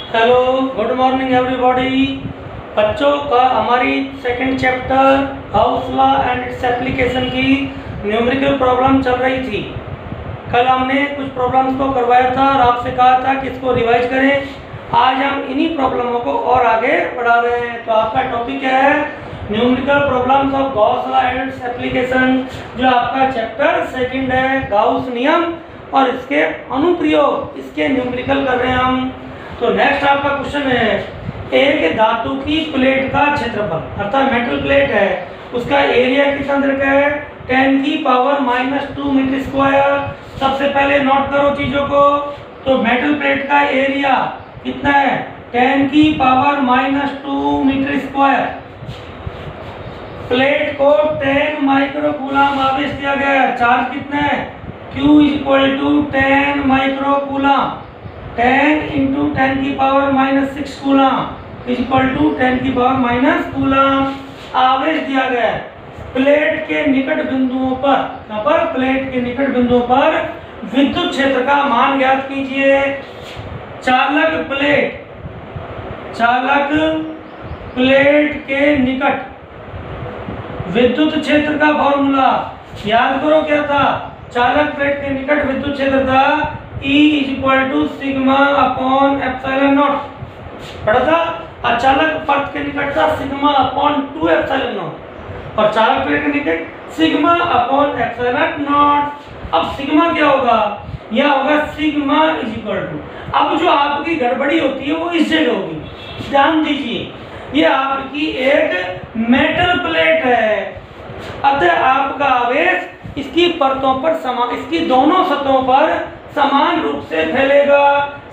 Hello, good morning everybody. बच्चों का हमारी second chapter house law and its application की न्यूमेरिकल प्रॉब्लम चल रही थी। कल हमने कुछ प्रॉब्लम्स को करवाया था और आपसे कहा था कि इसको रिवाइज करें। आज हम इन्हीं प्रॉब्लमों को और आगे बढ़ा रहे हैं। तो आपका टॉपिक है numerical problems of Gauss law and its application, जो आपका चैप्टर सेकंड है, गाउस नियम और इसके अनुप्रयोग, इसके न्यूमेरिकल कर रहे हैं हम। तो नेक्स्ट आपका क्वेश्चन है, एक धातु की प्लेट का क्षेत्रफल अर्थात मेटल प्लेट है, उसका एरिया कितना दे रखा है 10 की पावर -2 मीटर स्क्वायर। सबसे पहले नोट करो चीजों को। तो मेटल प्लेट का एरिया कितना है 10 की पावर -2 मीटर स्क्वायर। प्लेट को 10 माइक्रो कूलम आवेश दिया गया है। चार्ज कितना है Q = 10 माइक्रो कूलम। 10 × 10 की पावर -6 कूलम = 10 की पावर - कूलम आवेश दिया गया है। प्लेट के निकट बिंदुओं पर, यहाँ पर प्लेट के निकट बिंदुओं पर विद्युत क्षेत्र का मान ज्ञात कीजिए। चालक प्लेट के निकट विद्युत क्षेत्र का फॉर्मूला याद करो क्या था। चालक प्लेट के निकट विद्युत क्षेत्र था E = σ/ε0 पढ़ा था। अचालक पथ के निकट था σ/2ε0 और चालक प्लेट के निकट σ/ε0। अब सिग्मा क्या होगा, यह होगा σ अब जो आपकी गड़बड़ी होती है वो इस जगह होगी। ध्यान दीजिए, ये आपकी एक मेटल प्लेट है, अतः आपका आवेश इसकी परतों पर इसकी दोनों सतहों पर समान रूप से फैलेगा।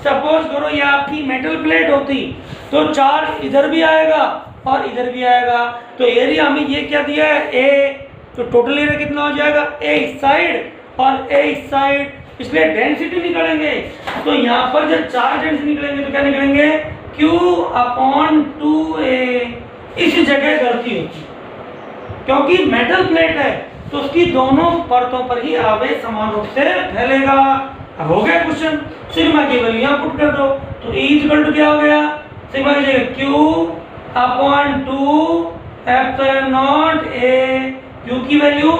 सपोज करो ये आपकी मेटल प्लेट होती तो चार्ज इधर भी आएगा और इधर भी आएगा। तो एरिया हमें ये क्या दिया है A, तो टोटल एरिया कितना हो जाएगा A इस साइड और A इस साइड, इसलिए डेंसिटी निकालेंगे। तो यहाँ पर जब चार्ज डेंसिटी निकलेंगे तो क्या निकलेंगे Q/2A। इस जगह गलती होती क्योंकि मेटल प्लेट है तो उसकी दोनों परतों पर ही आवेश समान रूप से फैलेगा। अब हो गया क्वेश्चन, सिग्मा की वैल्यू यहाँ पुट कर दो। तो E = क्या हो गया, सिग्मा की जगह Q/2ε0A। Q की वैल्यू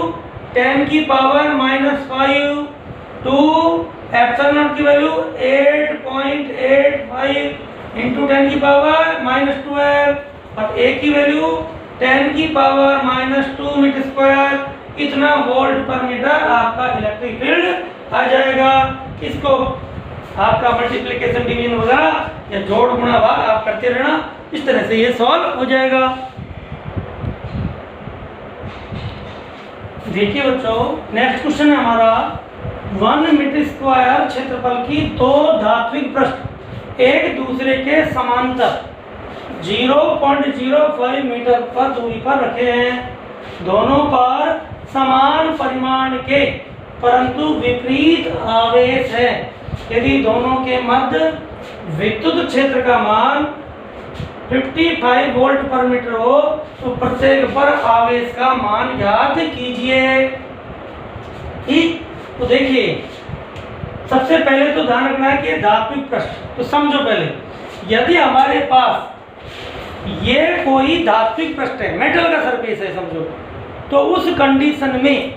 10 की पावर -5, 2 ε0 की वैल्यू 8.85 × 10 की पावर -12 और A की वैल्यू 10 की पावर -2 मीटर स्क्वायर। इतना वोल्ट पर मीटर आपका इलेक्ट्रिक फील्ड आ जाएगा। इसको आपका मल्टीप्लिकेशन डिवीजन वगैरह या जोड़ गुणा भाग आप करते रहना, इस तरह से ये सॉल्व हो जाएगा। देखिए बच्चों, नेक्स्ट क्वेश्चन है हमारा 1 मीटर स्क्वायर क्षेत्रफल की दो धात्विक पृष्ठ एक दूसरे के समांतर 0.05 मीटर पर दूरी पर रखे हैं। दोनों पर समान परिमाण के परंतु विपरीत आवेश है। यदि दोनों के मध्य विद्युत क्षेत्र का मान 55 वोल्ट पर मीटर हो तो प्रत्येक पर आवेश का मान ज्ञात कीजिए। ठीक, तो देखिए सबसे पहले तो ध्यान रखना है कि धात्विक पृष्ठ। तो समझो पहले, यदि हमारे पास ये कोई धात्विक पृष्ठ है, मेटल का सरफेस है समझो, तो उस कंडीशन में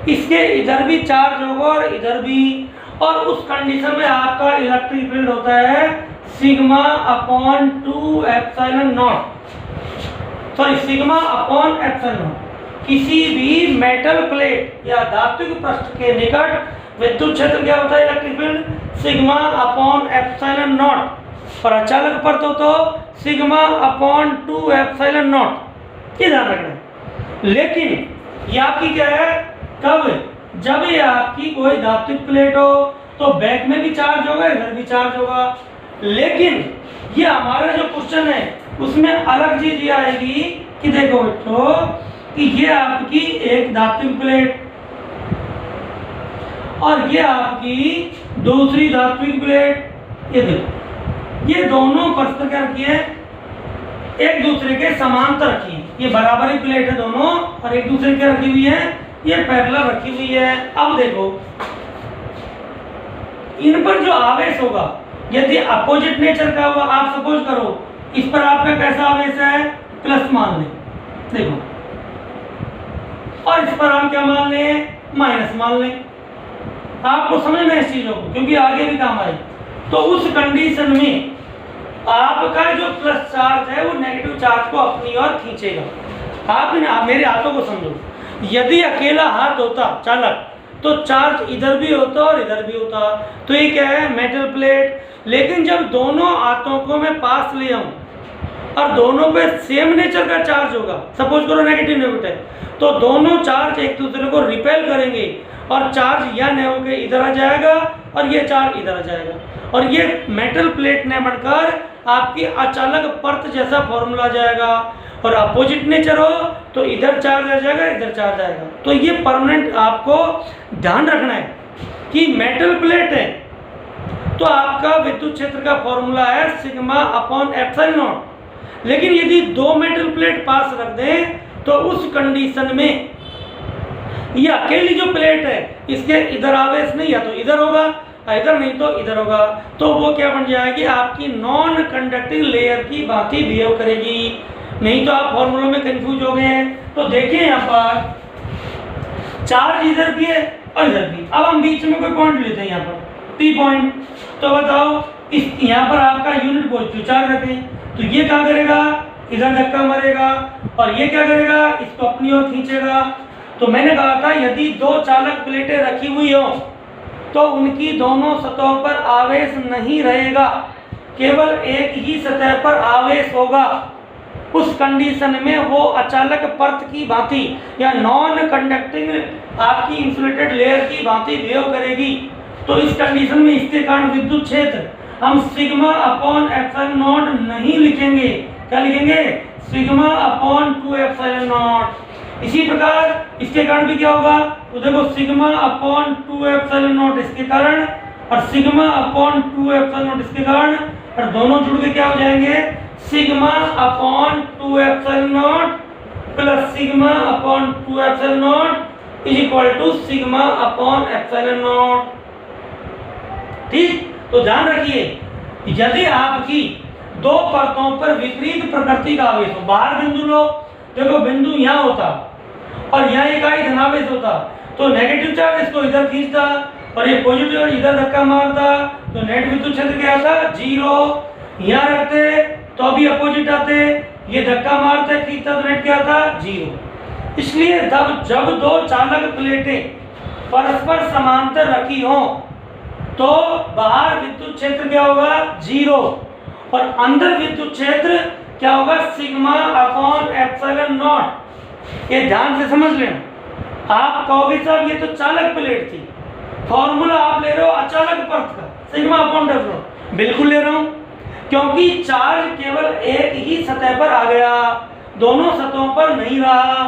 इसके इधर भी चार्ज होगा और इधर भी, और उस कंडीशन में आपका इलेक्ट्रिक फील्ड होता है σ/2ε0। सॉरी, σ/ε0। किसी भी मेटल प्लेट या धात्विक पृष्ठ के निकट विद्युत क्षेत्र क्या होता है इलेक्ट्रिक फील्ड σ/ε0। और अचालक परत हो तो σ/2ε0। ये ध्यान रखना है। लेकिन ये आपकी क्या है, कब, जब ये आपकी कोई धात्विक प्लेट हो तो बैक में भी चार्ज होगा, इधर भी चार्ज होगा। लेकिन ये हमारा जो क्वेश्चन है उसमें अलग चीज ये आएगी कि देखो बच्चों कि ये आपकी एक धात्विक प्लेट और ये आपकी दूसरी धात्विक प्लेट। ये देखो, ये दोनों परस्पर क्या रखी है, एक दूसरे के समांतर रखी है। ये बराबरी प्लेट है दोनों और एक दूसरे के रखी हुई है, ये पैरेलल रखी हुई है। अब देखो इन पर जो आवेश होगा यदि अपोजिट नेचर का हुआ, आप सपोज करो इस पर आपका कैसा आवेश है, प्लस मान लें, देखो, और इस पर हम क्या मान लें, माइनस मान लें। आपको समझना है इस चीजों को, क्योंकि आगे भी काम आए। तो उस कंडीशन में आपका जो प्लस चार्ज है वो नेगेटिव चार्ज को अपनी ओर खींचेगा। आप मेरे हाथों को समझो, यदि अकेला हाथ होता चालक तो चार्ज इधर भी होता और इधर भी होता। तो ये क्या है, मेटल प्लेट। लेकिन जब दोनों हाथों को मैं पास ले आऊं और दोनों पे सेम नेचर का चार्ज होगा, सपोज करो नेगेटिव नेगेटिव है, तो दोनों चार्ज एक दूसरे को रिपेल करेंगे और चार्ज यह न होकर इधर आ जाएगा और ये चार्ज इधर आ जाएगा, और ये मेटल प्लेट ने बनकर आपकी अचालक परत जैसा फॉर्मूला आ जाएगा। और अपोजिट नेचर हो तो इधर चार्ज आ जाएगा, इधर चार्ज आएगा। तो ये परमानेंट आपको ध्यान रखना है कि मेटल प्लेट है तो आपका विद्युत क्षेत्र का फॉर्मूला है सिग्मा अपॉन एप्सिलॉन नॉट। लेकिन यदि दो मेटल प्लेट पास रख दें तो उस कंडीशन में ये अकेली जो प्लेट है इसके इधर आवेश नहीं, या तो इधर होगा, इधर नहीं तो इधर होगा, तो वो क्या बन जाएगी, आपकी नॉन कंडक्टिंग लेयर की भांति बिहेव करेगी। नहीं तो आप फॉर्मूलों में कंफ्यूज हो गए हैं। तो देखिए यहाँ पर चार्ज इधर भी है और इधर भी। अब हम बीच में कोई पॉइंट लेते हैं, यहाँ पर पी पॉइंट। तो बताओ इस यहाँ पर आपका यूनिट पॉजिटिव चार्ज रखें तो ये क्या करेगा, इधर धक्का मारेगा, और ये क्या करेगा, इसको अपनी ओर खींचेगा। तो मैंने कहा था यदि दो चालक प्लेटें रखी हुई हो तो उनकी दोनों सतहों पर आवेश नहीं रहेगा, केवल एक ही सतह पर आवेश होगा। उस कंडीशन में वो अचालक परत की भांति या नॉन कंडक्टिंग आपकी इंसुलेटेड लेयर की भांति बिहेव करेगी। तो इस कंडीशन में इसके कारण विद्युत क्षेत्र हम सिग्मा अपॉन एप्सिलॉन नॉट नहीं लिखेंगे। क्या लिखेंगे, सिग्मा अपॉन 2 एप्सिलॉन नॉट। इसी प्रकार इसके कारण भी क्या होगा, तो देखो सिग्मा अपॉन 2 एप्सिलॉन नॉट इसके कारण और सिग्मा अपॉन 2 एप्सिलॉन नॉट इसके कारण, और दोनों जुड़ के क्या हो जाएंगे, sigma upon 2 epsilon naught plus sigma upon 2 epsilon naught is equal to sigma upon epsilon naught. ठीक, तो ध्यान रखिए यदि आपकी दो परतों पर विपरीत प्रकृति का आवेश हो, बाहर बिंदु लो, देखो बिंदु यहाँ होता और यहाँ इकाई धनावेश होता, तो नेगेटिव चार्ज इसको इधर खींचता और ये पॉजिटिव इधर धक्का मारता, तो नेट विद्युत क्षेत्र क्या था, 0। यहाँ रखते तो अभी अपोजिट आते, ये धक्का मारते खींचता तो नेट क्या था, 0। इसलिए जब दो चालक प्लेटें परस्पर समांतर रखी हो तो बाहर विद्युत क्षेत्र क्या होगा, 0, और अंदर विद्युत क्षेत्र क्या होगा, सिग्मा अपॉन एप्सिलॉन नॉट। ये ध्यान से समझ लेना। आप कहोगे साहब ये तो चालक प्लेट थी, फॉर्मूला आप ले रहे हो अचालक परत का, सिग्मा अपॉन एप्सिलॉन। बिल्कुल ले रहा हूं, क्योंकि चार्ज केवल एक ही सतह पर आ गया, दोनों सतहों पर नहीं रहा।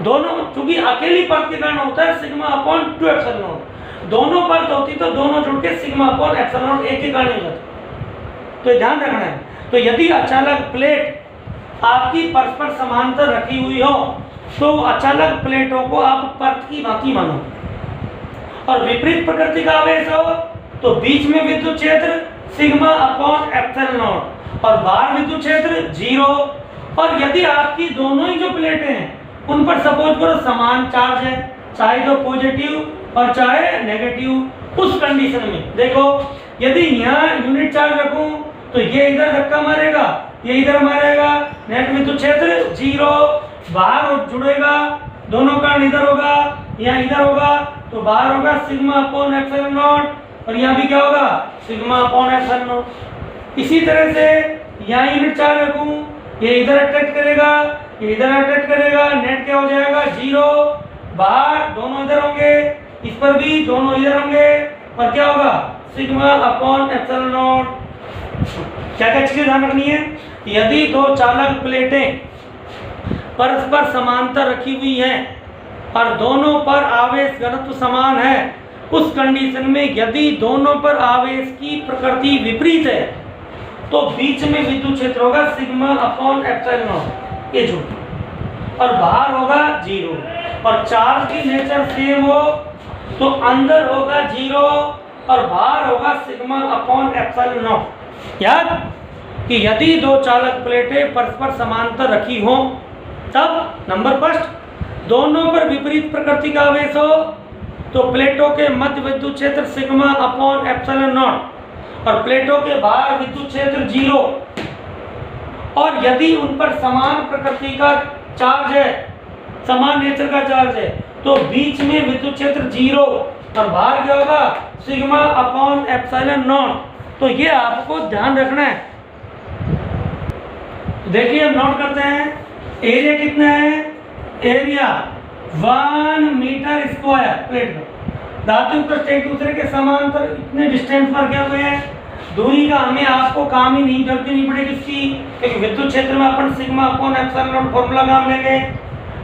दोनों चूंकि अकेली परत के कारण होता है सिग्मा अपॉन 2 एप्सिलॉन नॉट, दोनों परत होती तो दोनों जुड़ के सिग्मा अपॉन एप्सिलॉन नॉट एक के कारण हो जाता। तो ध्यान रखना है। तो यदि अचालक प्लेट आपकी परस्पर समांतर रखी हुई हो तो अचालक प्लेटों को आप परत की भांति मानो, और विपरीत प्रकृति का आवेश हो तो बीच में विद्युत क्षेत्र सिग्मा अपॉन एप्सिलॉन नॉट और बाहर विद्युत क्षेत्र 0। और यदि आपकी दोनों ही जो प्लेटें हैं उन पर सपोज करो समान चार्ज है, चाहे तो पॉजिटिव और चाहे नेगेटिव, उस कंडीशन में देखो यदि यहाँ यूनिट चार्ज रखूं तो ये इधर धक्का मारेगा, ये इधर मारेगा, नेट विद्युत क्षेत्र 0, बाहर जुड़ेगा, दोनों कारण इधर होगा, यहाँ इधर होगा, तो बाहर होगा सिग्मा अपॉन एप्सिलॉन नॉट, और यहाँ भी क्या होगा, सिग्मा अपॉन एप्सिलॉन नॉट। इसी तरह से यहाँ यूनिट चार्ज रखूं, ये इधर अट्रैक्ट करेगा, ये इधर अट्रैक्ट करेगा, नेट क्या हो जाएगा 0, बाहर दोनों इधर होंगे, इस पर भी दोनों इधर होंगे, और क्या होगा सिग्मा अपॉन एप्सिलॉन नॉट। क्या क्या चीजें ध्यान रखनी है, यदि दो चालक प्लेटें परस्पर समांतर रखी हुई हैं और दोनों पर आवेश घनत्व समान है, उस कंडीशन में यदि दोनों पर आवेश की प्रकृति विपरीत है तो बीच में विद्युत क्षेत्र होगा सिग्मा अपॉन एप्सिलॉन नॉट, ये झूठ, और बाहर होगा 0, और चार्ज की नेचर सेम हो तो अंदर होगा 0, और भार होगा सिग्मा अपॉन एप्सिलॉन नॉट। याद कि यदि दो चालक प्लेटें परस्पर समांतर रखी हों तब नंबर फर्स्ट दोनों पर विपरीत प्रकृति का आवेश हो तो प्लेटों के मध्य विद्युत क्षेत्र सिग्मा अपॉन एप्सिलॉन नॉट और प्लेटों के बाहर विद्युत क्षेत्र 0, और यदि उन पर समान प्रकृति का चार्ज है, समान नेचर का चार्ज है, तो बीच में विद्युत क्षेत्र 0 और बाहर क्या होगा सिग्मा अपॉन एप्सिलॉन नॉट। तो ये आपको ध्यान रखना है। देखिए हम नोट करते हैं, एरिया कितना है, एरिया 1 मीटर स्क्वायर प्लेट में। धातु पृष्ठ एक दूसरे के समांतर इतने डिस्टेंस पर क्या हुए हैं, दूरी का हमें आपको काम ही नहीं जरूरत नहीं पड़ेगी इसकी, क्योंकि विद्युत क्षेत्र में अपन sigma upon epsilon not formula काम लेंगे।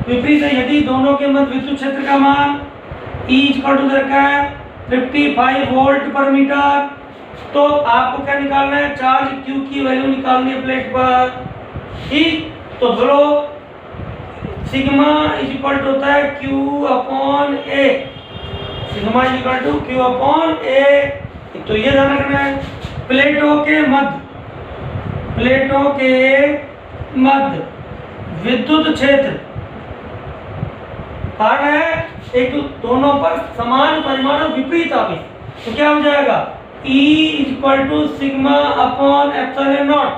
विपरीत है, यदि दोनों के मध्य विद्युत क्षेत्र का मान E इक्वल टू रखा है 55 वोल्ट पर मीटर, तो आपको क्या निकालना है, चार्ज Q की वैल्यू निकालनी है प्लेट पर। ठीक, तो बोलो सिग्मा इक्वल टू होता है Q upon A, sigma equal to Q upon A। तो ये ध्यान रखना है, प्लेटों के मध्य विद्युत क्षेत्र कारण है एक दोनों पर समान परिमाण और विपरीत आवेश, तो क्या हो जाएगा E equal to sigma upon epsilon naught.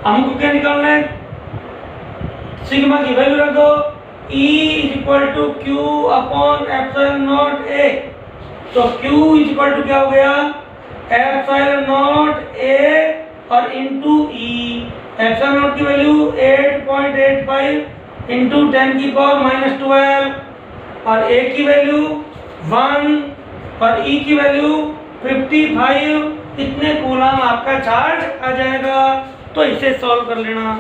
हमको क्या निकालना है, सिग्मा की वैल्यू रख दो, E equal to Q upon epsilon not A। तो Q इक्वल टू क्या हो गया, एप्सिलॉन नॉट A और इंटू E। एप्सिलॉन नॉट की वैल्यू 8.85 इंटू 10 की पावर -12 और A की वैल्यू 1 और E की वैल्यू 55। इतने कूलम आपका चार्ज आ जाएगा। तो इसे सॉल्व कर लेना।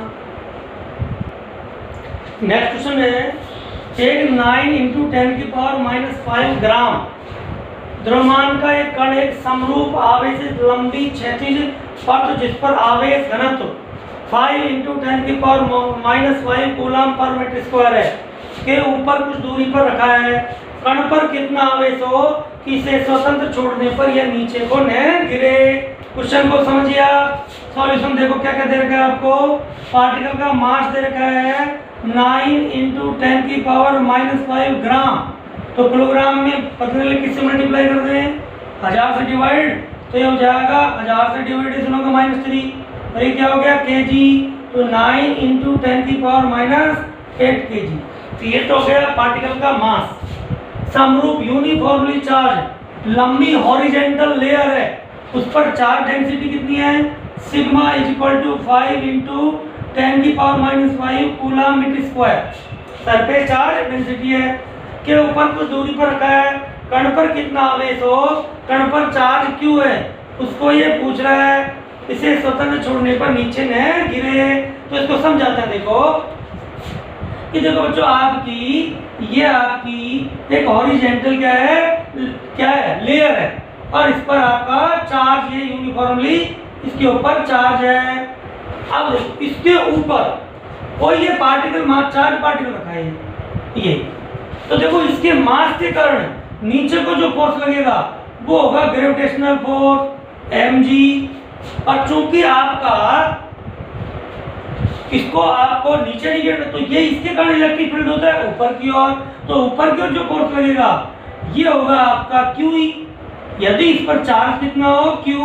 नेक्स्ट क्वेश्चन है, एक 9 इंटू 10 की पावर -5 ग्राम द्रव्यमान का एक कण एक समरूप आवेशित लंबी क्षैतिज पथ जिस पर आवेश घनत्व 5 इंटू 10 की पावर -5 कूलम पर मीटर स्क्वायर है के ऊपर कुछ दूरी पर रखा है। कण पर कितना आवेश हो कि इसे स्वतंत्र छोड़ने पर यह नीचे को न गिरे। क्वेश्चन को समझिए। सॉल्यूशन देखो क्या क्या दे रखा है आपको। पार्टिकल का मास दे रखा है 9 इंटू 10 की पावर -5 ग्राम, तो किलोग्राम में पता नहीं किससे मल्टीप्लाई कर दें, 1000 से डिवाइड, तो ये हो जाएगा 1000 से डिवाइडेशन होगा -3, और ये क्या हो गया केजी। तो 9 इंटू 10 की पावर -8 केजी। तो ये तो हो गया पार्टिकल का मास। समरूप यूनिफॉर्मली चार्ज लंबी हॉरिजेंटल लेयर है, उस पर चार्ज डेंसिटी कितनी है, sigma is equal to 5 into 10 की power -5 coulomb metre square. Surface charge density है के ऊपर कुछ दूरी पर रखा है। कण पर कितना आवेश हो, कण पर चार्ज क्यू है, उसको ये पूछ रहा है। इसे स्वतंत्र छोड़ने पर नीचे न गिरे। तो इसको समझाते हैं। देखो कि देखो बच्चों, ये आपकी एक हॉरिजेंटल क्या है लेयर है, और इस पर आपका चार्ज ये यूनिफॉर्मली इसके ऊपर चार्ज है। अब इसके ऊपर कोई ये पार्टिकल मास चार्ज पार्टिकल रखा है ये, तो देखो इसके मास के कारण नीचे को जो फोर्स लगेगा वो होगा ग्रेविटेशनल फोर्स mg। और चूंकि इसको आपको नीचे नहीं गिरना, तो ये इसके कारण इलेक्ट्रिक फील्ड होता है ऊपर की ओर, तो ऊपर की ओर जो फोर्स लगेगा ये होगा आपका QE। यदि इस पर चार्ज कितना हो Q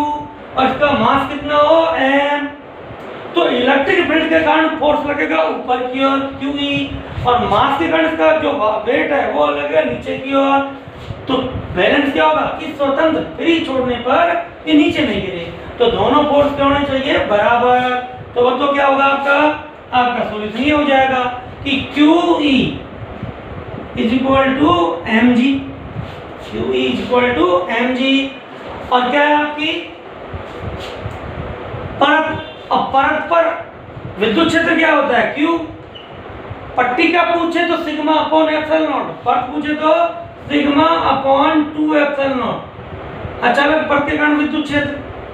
और इसका मास कितना हो m, तो इलेक्ट्रिक फील्ड के कारण फोर्स लगेगा ऊपर की ओर QE, और मास के कारण इसका जो वेट है वो लगेगा नीचे की ओर। तो बैलेंस क्या होगा कि स्वतंत्र फ्री छोड़ने पर ये नीचे नहीं गिरे, तो दोनों फोर्स क्या होने चाहिए बराबर। तो वो तो क्या होगा आपका सॉल्यूशन ये हो जाएगा कि QE is equal to mg, QE is equal to mg। और क्या है आपकी परत। अब परत पर विद्युत क्षेत्र क्या होता है Q। पट्टी का पूछे तो सिग्मा अपॉन एप्सिलॉन नॉट, परत पूछे तो सिग्मा अपॉन 2 एप्सिलॉन नॉट। अचानक परत के कारण विद्युत क्षेत्र,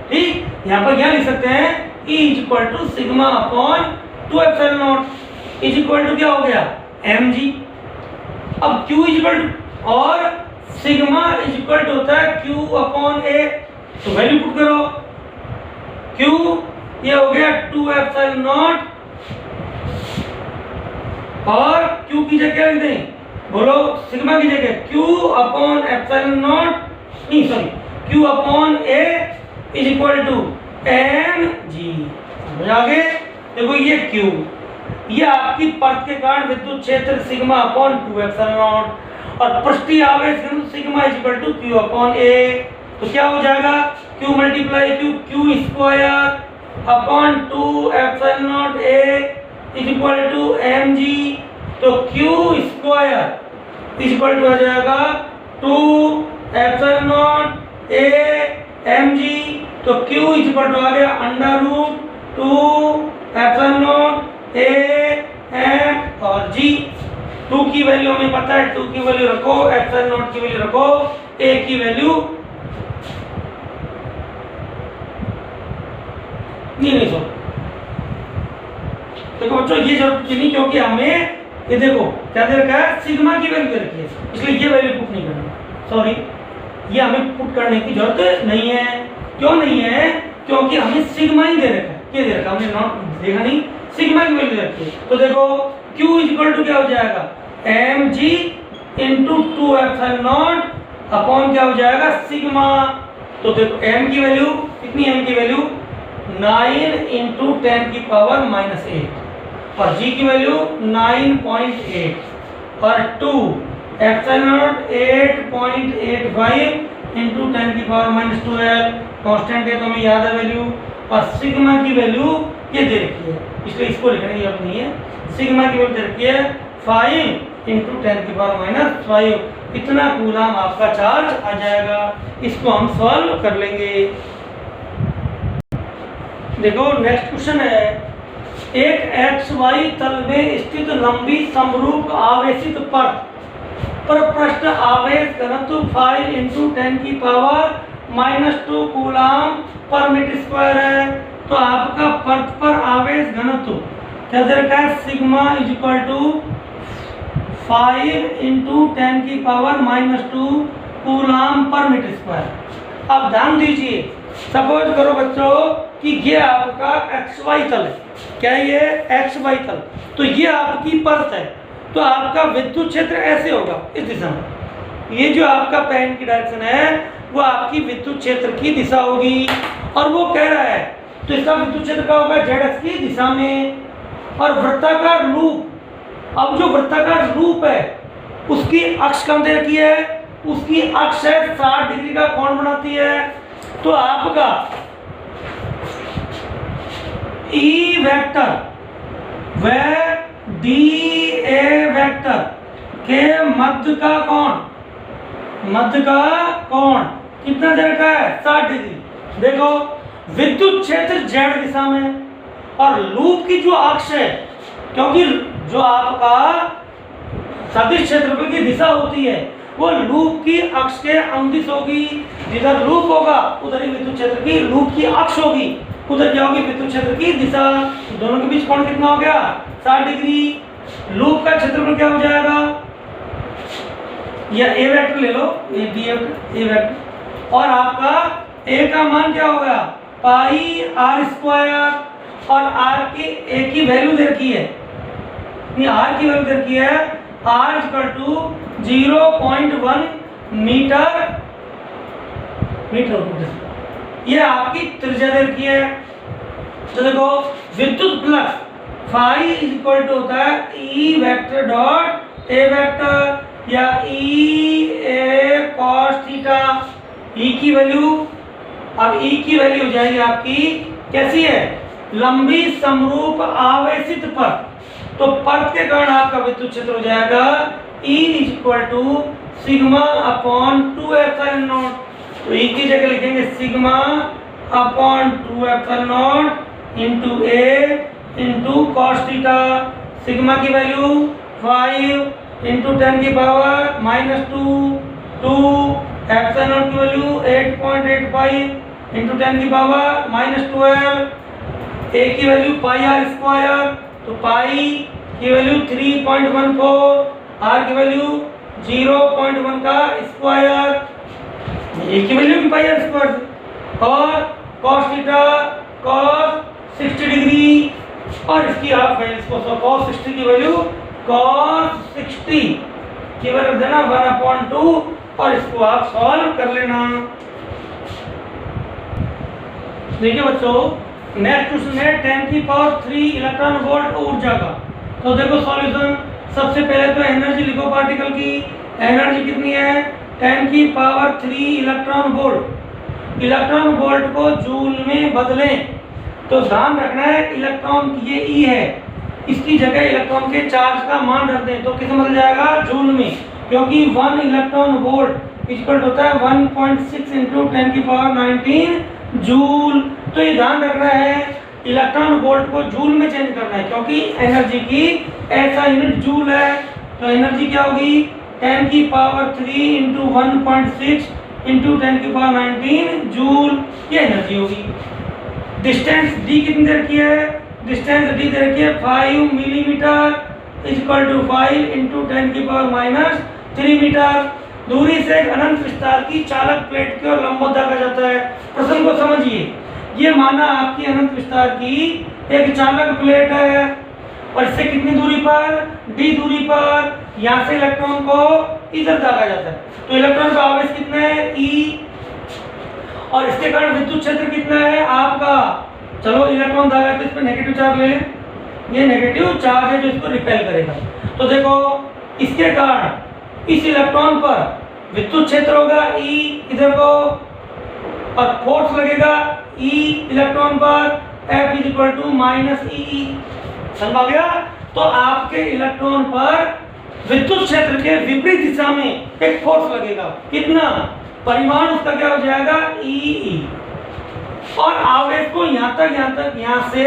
ठीक, यहाँ पर क्या लिख सकते हैं E is equal to sigma upon 2 epsilon naught is equal to क्या हो गया mg। अब Q इज इक्वल टू, और सिग्मा इज इक्वल टू होता है Q अपॉन A। तो वैल्यू पुट करो, Q ये हो गया 2 एप्सिलॉन नॉट, और Q की जगह लिख दें, बोलो सिग्मा की जगह Q अपॉन एप्सिलॉन नॉट, नहीं sorry, Q upon A is equal to mg। आगे देखो ये Q, ये आपकी परत के कारण विद्युत क्षेत्र सिग्मा अपॉन 2 एप्सिलॉन नॉट, और पृष्ठीय आवेश sigma is equal to Q upon A। तो क्या हो जाएगा, Q multiply Q square upon 2 epsilon not A is equal to mg। तो Q square is equal to आ जाएगा 2 एप्सिलॉन नॉट A mg। तो Q इज इक्वल टू आ गया under root 2 epsilon not A m और g। 2 की value हमें पता है, 2 की वैल्यू रखो, एप्सिलॉन नॉट की वैल्यू रखो, A की वैल्यू नहीं सो। देखो बच्चों ये जरूरत नहीं, क्योंकि हमें ये देखो क्या दे रखा है, सिग्मा की वैल्यू दे रखी है, इसलिए ये वैल्यू पुट नहीं करना, सॉरी ये हमें पुट करने की जरूरत नहीं है। क्यों नहीं है, क्योंकि हमें सिग्मा ही दे रखा है, क्या दे रखा है हमने नॉट देखा नहीं, सिग्मा की वैल्यू दे रखी है। तो देखो Q इज इक्वल टू क्या हो जाएगा, mg into 2 epsilon not upon क्या हो जाएगा सिग्मा। तो देखो m की वैल्यू कितनी, m की वैल्यू 9 इंटू 10 की पावर माइनस 8, और g की वैल्यू 9.8, और 2 एप्सिलॉन नॉट 8.85 इंटू 10 की पावर माइनस 12, कांस्टेंट है तो हमें याद है वैल्यू, और सिग्मा की वैल्यू ये दे रखी है, इसलिए इसको लिखने की जरूरत नहीं है। सिग्मा की वैल्यू दे रखी है 5 इंटू 10 की पावर माइनस 5, इतना कूलम आपका चार्ज आ जाएगा। इसको हम सॉल्व कर लेंगे। देखो नेक्स्ट क्वेश्चन है, एक XY तल में स्थित लंबी समरूप आवेशित परत पर पृष्ठ आवेश घनत्व 5 इंटू 10 की पावर माइनस 2 कूलम पर मीटर स्क्वायर है। तो आपका परत पर आवेश घनत्व क्या दे रखा है, sigma is equal to 5 into 10 की पावर माइनस 2 कूलम पर मीटर स्क्वायर। अब ध्यान दीजिए, सपोज करो बच्चों कि ये आपका XY तल है, क्या है ये XY तल, तो ये आपकी परत है, तो आपका विद्युत क्षेत्र ऐसे होगा इस दिशा में, ये जो आपका पेन की डायरेक्शन है वो आपकी विद्युत क्षेत्र की दिशा होगी, और वो कह रहा है तो इसका विद्युत क्षेत्र का होगा ZX की दिशा में। और वृत्ताकार लूप, अब जो वृत्ताकार लूप है उसकी अक्ष कम दे रखी है, उसकी अक्ष है 60 डिग्री का कोण बनाती है। तो आपका E वेक्टर व DA वेक्टर के मध्य का कोण कितना दे रखा है, 60 डिग्री। देखो विद्युत क्षेत्र Z दिशा में, और लूप की जो अक्ष है, क्योंकि जो आपका सदिश क्षेत्रफल की दिशा होती है वो लूप की अक्ष के अनुदिश होगी, जिधर लूप होगा उधर ही विद्युत क्षेत्र की लूप की अक्ष होगी, उधर क्या होगी विद्युत क्षेत्र की दिशा। दोनों के बीच कोण कितना हो गया, 60 डिग्री। लूप का क्षेत्रफल क्या हो जाएगा, या ए वेक्टर ले लो, ए बी ए वेक्टर, और आपका ए का मान क्या होगा, पाई आर स्क्वायर, और आर की ए की वैल्यू दे रखी है, आर की वैल्यू दे रखी है, आर इक्वल टू 0.1 मीटर, ये आपकी त्रिज्या दे रखी है। तो देखो विद्युत फ्लक्स फाई इक्वल टू होता है E vector dot A vector, या ई ए कॉस थीटा। ई की वैल्यू, अब ई की वैल्यू हो जाएगी आपकी कैसी है, लंबी समरूप आवेशित परत, तो परत के कारण आपका विद्युत क्षेत्र हो जाएगा E equal to sigma upon 2 epsilon naught. तो E की जगह लिखेंगे sigma upon 2 epsilon naught into A into cos theta. Sigma की वैल्यू 5 इंटू 10 की पावर माइनस 2 एप्सिलॉन नॉट की वैल्यू 8.85 इंटू 10 की पावर माइनस 12। ए की वैल्यू पाई आर स्क्वायर, तो पाई की वैल्यू 3.14, आर की वैल्यू 0.1 का स्क्वायर, एक की वैल्यू की पाई आर स्क्वायर, और cos थीटा cos 60 डिग्री, और इसकी आप वैल्यू इसको cos 60 की वैल्यू cos 60 की वैल्यू देना 1/2, और इसको आप सॉल्व कर लेना। देखिए बच्चों, नेक्स्ट क्वेश्चन है 10 की पावर 3 इलेक्ट्रॉन वोल्ट ऊर्जा का। तो देखो सॉल्यूशन, सबसे पहले तो एनर्जी लिखो पार्टिकल की। एनर्जी कितनी है? 10 की power 3 electron volt. Electron volt को जूल में बदलें, तो ध्यान रखना है इलेक्ट्रॉन की ये ई है, इसकी जगह इलेक्ट्रॉन के चार्ज का मान रख दें तो किस में बदल जाएगा? जूल में, क्योंकि 1 इलेक्ट्रॉन वोल्ट इक्वल होता है 1.6 × 10⁻19 जूल। तो ये ध्यान रखना है इलेक्ट्रॉन वोल्ट को जूल में चेंज करना है, क्योंकि एनर्जी की ऐसा यूनिट जूल है। तो एनर्जी क्या होगी? 10 की पावर 3 × 1.6 × 10⁻19 जूल, ये एनर्जी होगी। डिस्टेंस डी कितनी देर की है? डिस्टेंस डी दे रखी है 5 मिलीमीटर इक्वल टू 5 × 10⁻³ मीटर। दूरी से एक अनंत विस्तार की चालक प्लेट की ओर लंबवत कहा जाता है। प्रश्न को समझिए, ये माना आपकी अनंत विस्तार की एक चालक प्लेट है, और इससे कितनी दूरी पर? डी दूरी पर। यहाँ से इलेक्ट्रॉन को इधर दागा जाता है, तो इलेक्ट्रॉन का आवेश कितना है? ई, और इसके कारण विद्युत क्षेत्र कितना है आपका? चलो इलेक्ट्रॉन दागा है तो इस पर नेगेटिव चार्ज ले लें, ये नेगेटिव चार्ज है जो इसको रिपेल करेगा। तो देखो इसके कारण इस इलेक्ट्रॉन पर विद्युत क्षेत्र होगा ई इधर को, और फोर्स लगेगा ई इलेक्ट्रॉन पर, F = -E। समझ आ गया? तो आपके इलेक्ट्रॉन पर विद्युत क्षेत्र के विपरीत दिशा में एक फोर्स लगेगा। कितना? परिमाण उसका क्या हो जाएगा? E। और आवेश को यहाँ से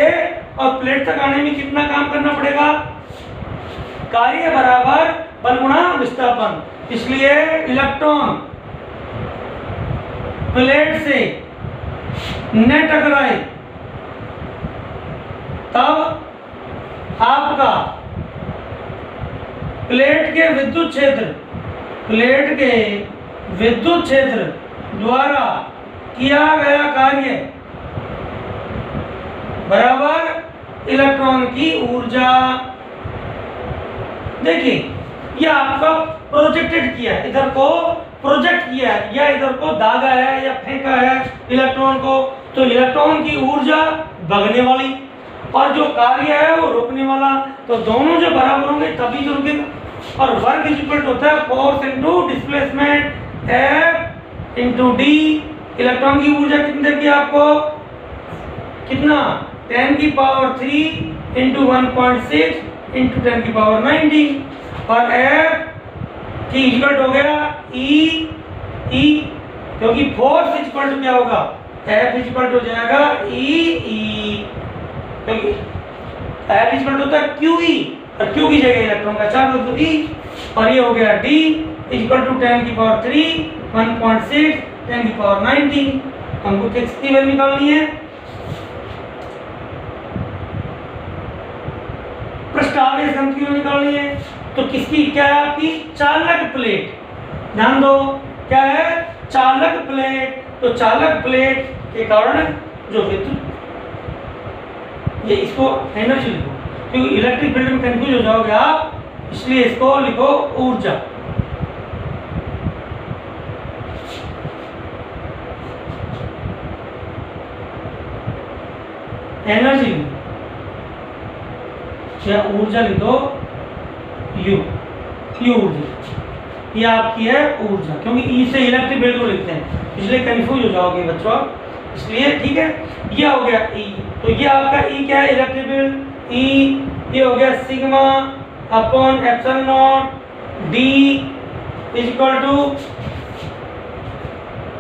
और प्लेट तक आने में कितना काम करना पड़ेगा? कार्य बराबर बल गुणा विस्थापन। इसलिए इलेक्ट्रॉन प्लेट से न टकराए तब आपका प्लेट के विद्युत क्षेत्र द्वारा किया गया कार्य बराबर इलेक्ट्रॉन की ऊर्जा। देखिए ये आपका प्रोजेक्टेड किया है, इधर को प्रोजेक्ट किया है, या इधर को दागा है या फेंका है इलेक्ट्रॉन को, तो इलेक्ट्रॉन की ऊर्जा भगने वाली और जो कार्य है वो रोकने वाला। तो दोनों जो बराबर होंगे तभी जो रुकेगा। और वर्क इक्वल होता है force into displacement, F into D। Electron की ऊर्जा कितनी देर की आपको? कितना? 10 की पावर 3 × 1.6 × 10⁻19, और F की इक्वल हो गया E, क्योंकि फोर्स इक्वल टू क्या होगा? F इक्वल हो जाएगा E, क्योंकि F इक्वल होता है QE, और Q की जगह इलेक्ट्रॉन का चार्ज तो E, और ये हो गया D इक्वल टू 10 की पावर 3 1.6 10⁻19। हमको किसकी वैल्यू निकालनी है? पृष्ठावेश घनत्व की निकालनी है। तो किसकी क्या है आपकी? चालक प्लेट। ध्यान दो, क्या है? चालक प्लेट। तो चालक प्लेट के कारण जो विद्युत, ये इसको एनर्जी लिखो, क्योंकि इलेक्ट्रिक फील्ड में कंफ्यूज हो जाओगे आप, इसलिए इसको लिखो ऊर्जा। एनर्जी या ऊर्जा लिखो यू ऊर्जा, ये आपकी है ऊर्जा, क्योंकि ई से इलेक्ट्रिक फील्ड को लिखते हैं, इसलिए कंफ्यूज हो जाओगे बच्चों, इसलिए ठीक है। ये हो गया ई, तो ये आपका ई क्या है? Electric field E. ये हो गया sigma upon epsilon naught D equal to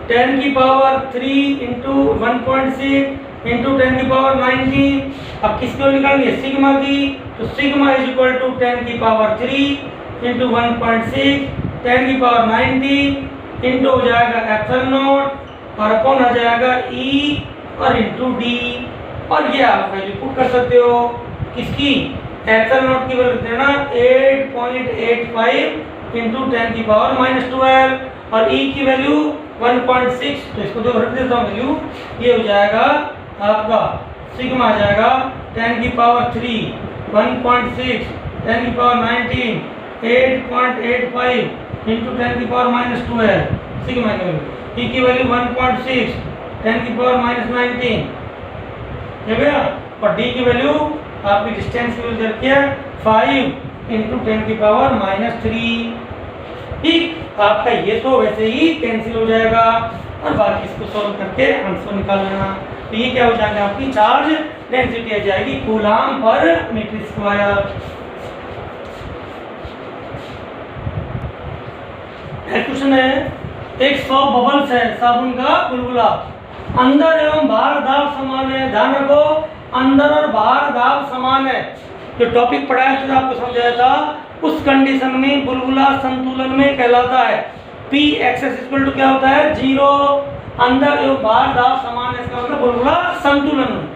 10 की पावर 3 × 1.6 × 10⁻19। अब किसकी वैल्यू निकालनी है? सिग्मा की। तो सिग्मा इज इक्वल टू 10 की पावर 3 × 1.6 10⁻19 इंटू हो जाएगा एप्सिलॉन नॉट और अपॉन आ जाएगा ई और इंटू डी। और ये आप वैल्यू पुट कर सकते हो किसकी? एप्सिलॉन नॉट की वैल्यू देना 8.85 इंटू 10 की पावर -12 और e की वैल्यू 1.6, तो इसको जो रख देता हूँ वैल्यू, ये हो जाएगा आपका सिग्मा आ जाएगा 10 की पावर 3 1.6 10 की पावर 19 8.85 इंटू 10 की पावर -12 सिग्मा की वैल्यू, e की वैल्यू 1.6 10 की पावर -19 हो गया, और d की वैल्यू आपकी डिस्टेंस की वैल्यू रखी है 5 इंटू 10 की पावर -3। ठीक, आपका ये तो वैसे ही कैंसिल हो जाएगा और बाकी इसको सॉल्व करके आंसर निकाल लेना। तो ये क्या हो जाएगा, आपकी चार्ज डेंसिटी आ जाएगी कूलम पर मीटर स्क्वायर। क्वेश्चन है, एक 100 बबल्स है साबुन का बुलबुला, अंदर एवं बाहर दाब समान है। ध्यान रखो, अंदर और बाहर दाब समान है। जो टॉपिक पढ़ाया था आपको समझाया था, उस कंडीशन में बुलबुला संतुलन में कहलाता है। पी एक्सेस इक्वल टू क्या होता है 0, अंदर एवं बाहर दाब समान है, इसका मतलब बुलबुला संतुलन में।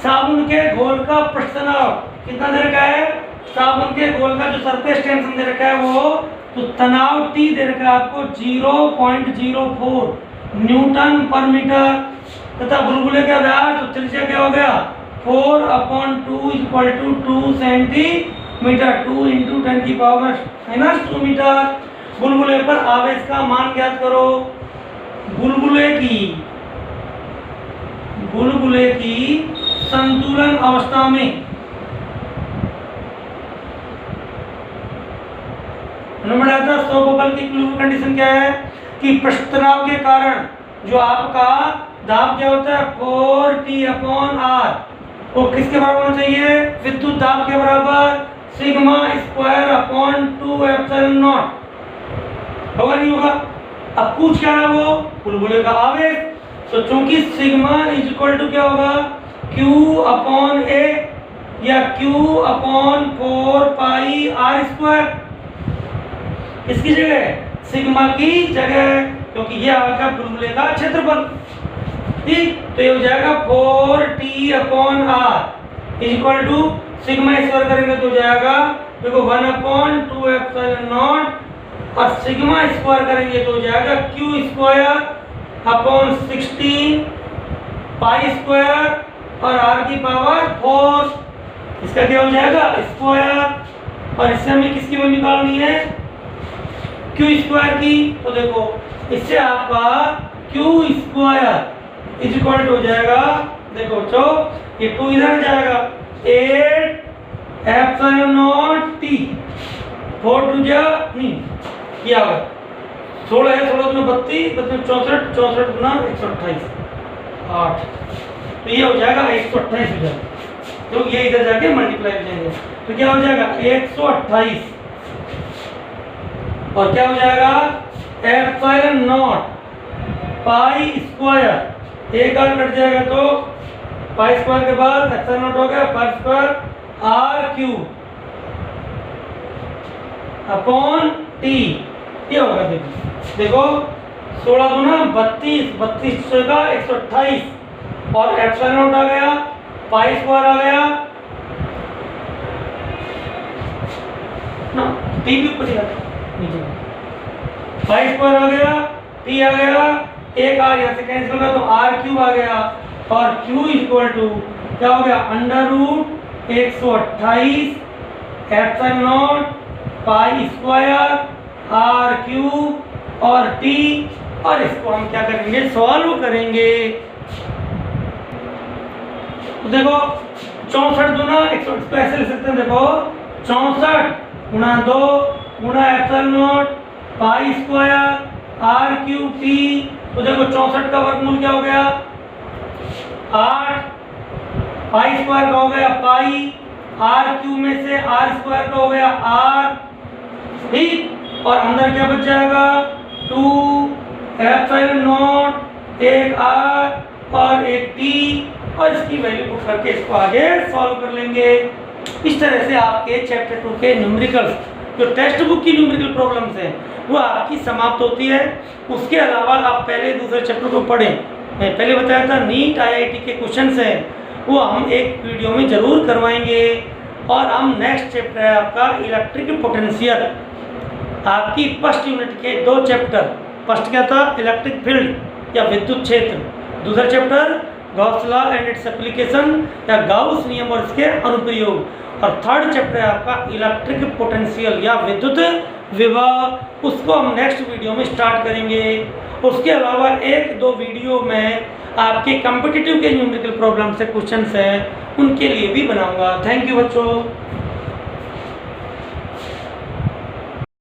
साबुन के घोल का पृष्ठ तनाव कितना दे रखा है, साबुन के घोल का जो सरफेस टेंशन दे रखा है वो, तो तनाव T दे रखा है आपको 0.04 न्यूटन पर मीटर, तथा बुलबुले का व्यास तो त्रिज्या क्या हो गया 4/2 = 2 सेंटीमीटर, 2 इंटू 10 की पावर -2 मीटर। बुलबुले पर आवेश का मान ज्ञात करो। बुलबुले की संतुलन अवस्था में नंबर आता है 100 बबल की कंडीशन क्या है कि पृष्ठ तनाव के कारण जो आपका दाब क्या होता है 4T/R, वो किसके बराबर होना चाहिए, विद्युत दाब के बराबर σ²/2ε0। होगा नहीं होगा? अब पूछ क्या है वो बुलबुले का आवेश, तो चूंकि सिग्मा इक्वल टू क्या होगा Q/A या Q/4πr², इसकी जगह सिग्मा की जगह, क्योंकि ये आपका बुलबुले का क्षेत्रफल। ठीक, तो ये हो जाएगा 4T/R equal to sigma square करेंगे तो हो जाएगा देखो 1/2ε0 और सिग्मा स्क्वायर करेंगे तो हो जाएगा Q²/16 π² और r की पावर 4, इसका क्या हो जाएगा स्क्वायर, और इससे हमें किसकी वैल्यू निकालनी है Q² की। तो देखो इससे आपका Q² हो जाएगा, देखो तो ये 2 इधर जाएगा 8ε0T 4 2 नहीं क्या होगा 16 है, 16 2 32 64 64 गुना 128 8, तो ये हो जाएगा 128 हो जाएगा, तो ये इधर जाके मल्टीप्लाई हो जाएंगे, तो क्या हो जाएगा 128 और क्या हो जाएगा ε0 π², एक और कट जाएगा तो π² के बाद ε0 हो गया π² r³ T, ये होगा। देखो 16 गुना 32 32 का 128 और ε0 आ गया π² आ गया ना, T भी ऊपर चला π² आ गया, T आ गया, एक r यहाँ से कैंसिल होगा तो r³ आ गया और Q इक्वल टू क्या हो गया √128 ε0 π² r³ और T, और इसको हम क्या करेंगे सॉल्व करेंगे। तो देखो 64 गुना 100 को ऐसे लिख सकते हैं, देखो 64 गुना 2 गुना ε0 π² r³ T, तो देखो 64 का वर्गमूल क्या हो गया 8, π² का हो गया पाई, r³ में से r² का हो गया r, ठीक, और अंदर क्या बच जाएगा 2 ε0 एक r और एक t, और इसकी वैल्यू पुट करके इसको आगे सॉल्व कर लेंगे। इस तरह से आपके चैप्टर 2 के न्यूमेरिकल्स जो टेक्स्ट बुक की न्यूमेरिकल प्रॉब्लम्स हैं वो आपकी समाप्त होती है। उसके अलावा आप पहले दूसरे चैप्टर को पढ़ें। मैं पहले बताया था नीट IIT के क्वेश्चंस हैं वो हम एक वीडियो में ज़रूर करवाएंगे। और हम नेक्स्ट चैप्टर है आपका इलेक्ट्रिक पोटेंशियल, आपकी फर्स्ट यूनिट के 2 चैप्टर, फर्स्ट क्या था इलेक्ट्रिक फील्ड या विद्युत क्षेत्र, दूसरा chapter Gauss law and its application या गाउस नियम और इसके अनुप्रयोग, और थर्ड चैप्टर है आपका इलेक्ट्रिक पोटेंशियल या विद्युत विभव। उसको हम नेक्स्ट वीडियो में स्टार्ट करेंगे। उसके अलावा 1-2 वीडियो में आपके कॉम्पिटिटिव के न्यूमेरिकल प्रॉब्लम से क्वेश्चंस हैं, उनके लिए भी बनाऊंगा। थैंक यू बच्चों।